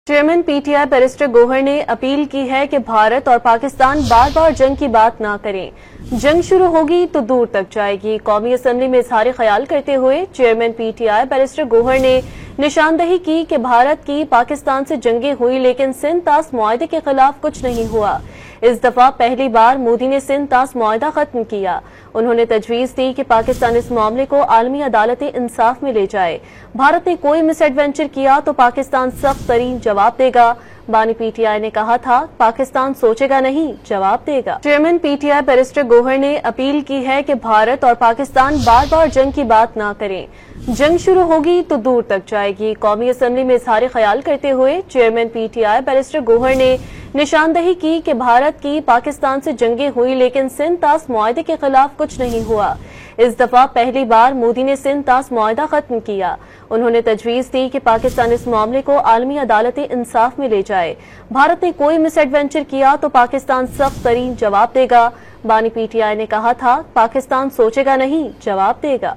Chairman PTI barrister Gohar ने appeal की है कि भारत और पाकिस्तान बार बार जंग की बात ना करें। जंग शुरू होगी तो दूर तक जाएगी। कौमी असम्बली में इजहार ख्याल करते हुए चेयरमैन पीटीआई बैरिस्टर गोहर ने निशानदही की कि भारत की पाकिस्तान से जंगें हुई लेकिन सिंध तास मुआहदे के खिलाफ कुछ नहीं हुआ। इस दफा पहली बार मोदी ने सिंध तास मुआहदा खत्म किया। उन्होंने तजवीज दी कि पाकिस्तान इस मामले को आलमी अदालत इंसाफ में ले जाए। भारत ने कोई मिस एडवेंचर किया तो पाकिस्तान सख्त तरीन जवाब देगा। बानी पीटीआई ने कहा था, पाकिस्तान सोचेगा नहीं, जवाब देगा। चेयरमैन पीटीआई बैरिस्टर गोहर ने अपील की है कि भारत और पाकिस्तान बार बार जंग की बात ना करें। जंग शुरू होगी तो दूर तक जाएगी। कौमी असम्बली में इजहार ख्याल करते हुए चेयरमैन पीटीआई बैरिस्टर गोहर ने निशानदही की कि भारत की पाकिस्तान से जंगें हुई लेकिन सिंध तास मुआहदे के खिलाफ कुछ नहीं हुआ। इस दफा पहली बार मोदी ने सिंध तास मुआहदा खत्म किया। उन्होंने तजवीज दी कि पाकिस्तान इस मामले को आलमी अदालत इंसाफ में ले जाए। भारत ने कोई मिस एडवेंचर किया तो पाकिस्तान सख्त तरीन जवाब देगा। बानी पीटीआई ने कहा था, पाकिस्तान सोचेगा नहीं, जवाब देगा।